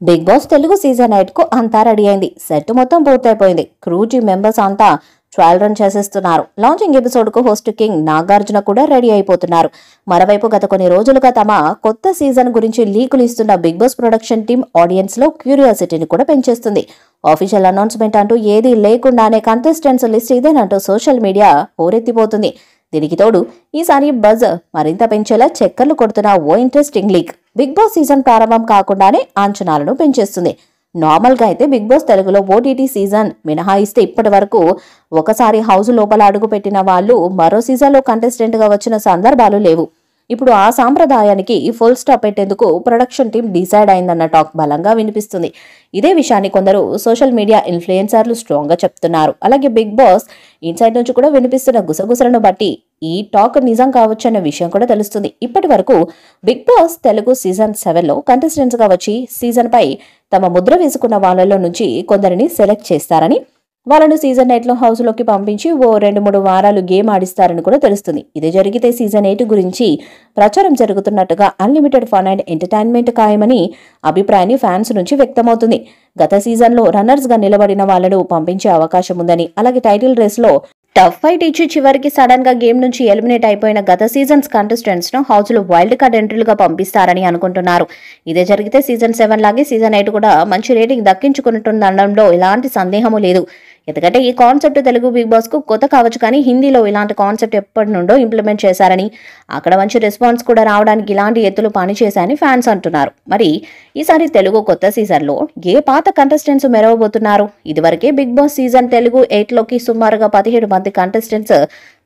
Big Boss Telugu season 8 కు అంతా ready అయింది. సెట్ మొత్తం పూర్తయిపోయింది. క్రూ టీమ్ మెంబర్స్ అంతా ట్రయల్ రన్ చేసేస్తున్నారు. లాంచింగ్ ఎపిసోడ్ కు హోస్ట్ కింగ్ నాగార్జున కూడా రెడీ అయిపోతున్నారు. మరోవైపు గత కొన్ని రోజులుగా తమ కొత్త సీజన్ గురించి లీకులు ఇస్తున్న Bigg Boss production team audience లో క్యూరియాసిటీని కూడా పెంచేస్తుంది. ఆఫీషియల్ అనౌన్స్మెంట్ అంటూ ఏదీ లేకుండానే కంటెస్టెంట్స్ లిస్ట్ ఇదేనంటూ సోషల్ మీడియా హోరెత్తిపోతుంది. దీనికి తోడు ఈసారి బజ్ మరింత పెంచేలా చక్కర్లు కొడుతున్న ఓ interesting leak Bigg Boss season ప్రారంభం కాకుండానే అంచనాలను పెంచేస్తుంది. నార్మల్ గా అయితే బిగ్ బాస్ తెలుగులో ఓటీటీ సీజన్ మినహాయిస్తే ఇప్పటి వరకు ఒకసారి హౌస్ లోపల అడుగు పెట్టిన వాళ్ళు మరో సీజన్ లో కంటెస్టెంట్ గా వచ్చిన సందర్భాలు లేవు. ఇప్పుడు ఆ సాంప్రదాయానికి ఫుల్ స్టాప్ పెట్టేందుకు ప్రొడక్షన్ టీం డిసైడ్ అయిందన్న టాక్ బలంగా వినిపిస్తుంది. ఇదే విషయాన్ని కొందరు సోషల్ మీడియా ఇన్ఫ్లుయెన్సర్లు స్ట్రాంగ్ గా చెప్తున్నారు. అలాగే బిగ్ బాస్ ఇన్సైడ్ నుంచి కూడా వినిపిస్తున్న గుసగుసలను బట్టి ఈ టాక్ నిజం కావచ్చన్న విషయం కూడా తెలుస్తుంది. ఇప్పటి వరకు బిగ్ బాస్ తెలుగు సీజన్ 7లో కంటెస్టెంట్స్ గా వచ్చి సీజన్ పై తమ ముద్ర వేసుకున్న వాళ్ళలో నుంచి కొందరిని సెలెక్ట్ చేస్తారని, వాళ్ళను సీజన్ 8లో హౌస్ లోకి పంపించి ఓ 2-3 వారాలు గేమ్ ఆడిస్తారని కూడా తెలుస్తుంది. ఇదే జరిగితే సీజన్ 8 గురించి ప్రచారం జరుగుతున్నట్టుగా అన్లిమిటెడ్ ఫన్ అండ్ ఎంటర్టైన్మెంట్ ఖాయమని అభిప్రాయాన్ని ఫ్యాన్స్ నుంచి వ్యక్తమవుతుంది. గత సీజన్లో రన్నర్స్ గా నిలబడిన వాళ్లను పంపించే అవకాశం ఉందని, అలాగే టైటిల్ రేస్ లో టఫ్ ఫైట్ ఇచ్చి చివరికి సడన్ గా గేమ్ నుంచి ఎలిమినేట్ అయిపోయిన గత సీజన్స్ కంటెస్టెంట్స్ ను హౌస్ లో వైల్డ్ కార్డ్ ఎంట్రీలుగా పంపిస్తారని అనుకుంటున్నారు. ఇదే జరిగితే సీజన్ 7 లాగే సీజన్ 8 కూడా మంచి రేటింగ్ దక్కించుకుంటుందనడంలో ఎలాంటి సందేహము లేదు. ఎందుకంటే ఈ కాన్సెప్ట్ తెలుగు బిగ్ బాస్ కు కొత్త కావచ్చు, కానీ హిందీలో ఇలాంటి కాన్సెప్ట్ ఎప్పటి నుండో ఇంప్లిమెంట్ చేశారని, అక్కడ మంచి రెస్పాన్స్ కూడా రావడానికి ఇలాంటి ఎత్తులు పనిచేశాయని ఫ్యాన్స్ అంటున్నారు. మరి ఈసారి తెలుగు కొత్త సీజన్ లో ఏ పాత కంటెస్టెంట్స్ మెరవబోతున్నారు? ఇదివరకే బిగ్ బాస్ సీజన్ తెలుగు 8లోకి సుమారుగా 17 మంది కంటెస్టెంట్స్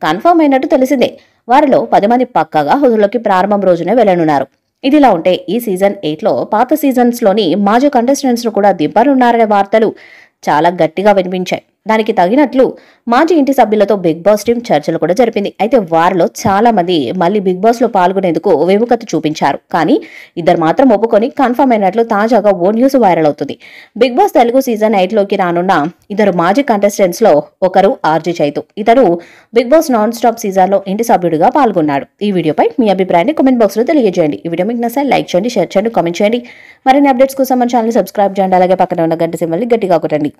కన్ఫర్మ్ అయినట్టు తెలిసిందే. వారిలో 10 మంది పక్కాగా హౌస్లోకి ప్రారంభం రోజునే వెళ్లనున్నారు. ఇదిలా ఉంటే ఈ సీజన్ 8లో పాత సీజన్స్ లోని మాజీ కంటెస్టెంట్స్ ను కూడా దింపనున్నారనే వార్తలు చాలా గట్టిగా వినిపించాయి. దానికి తగినట్లు మాజీ ఇంటి సభ్యులతో బిగ్ బాస్ టీం చర్చలు కూడా జరిపింది. అయితే వారిలో చాలా మంది మళ్ళీ బిగ్ బాస్ లో పాల్గొనేందుకు విముఖత చూపించారు. కానీ ఇద్దరు మాత్రం ఒప్పుకొని కన్ఫర్మ్ అయినట్లు తాజాగా ఓ న్యూస్ వైరల్ అవుతుంది. బిగ్ బాస్ తెలుగు సీజన్ 8లోకి రానున్న ఇద్దరు మాజీ కంటెస్టెంట్స్ లో ఒకరు ఆర్జీ చైతు. ఇతను Bigg Boss non stop season లో ఇంటి సభ్యుడిగా పాల్గొన్నాడు. ఈ వీడియోపై మీ అభిప్రాయాన్ని కామెంట్ బాక్స్ లో తెలియజేయండి. ఈ వీడియో మీకు నచ్చితే లైక్ చేయండి, షేర్ చేయండి, కామెంట్ చేయండి. మరిన్ని అప్డేట్స్ కోసం మన ఛానల్ సబ్స్క్రైబ్ చేయండి. అలాగే పక్కన ఉన్న గంట సింబల్ని గట్టిగా కొట్టండి.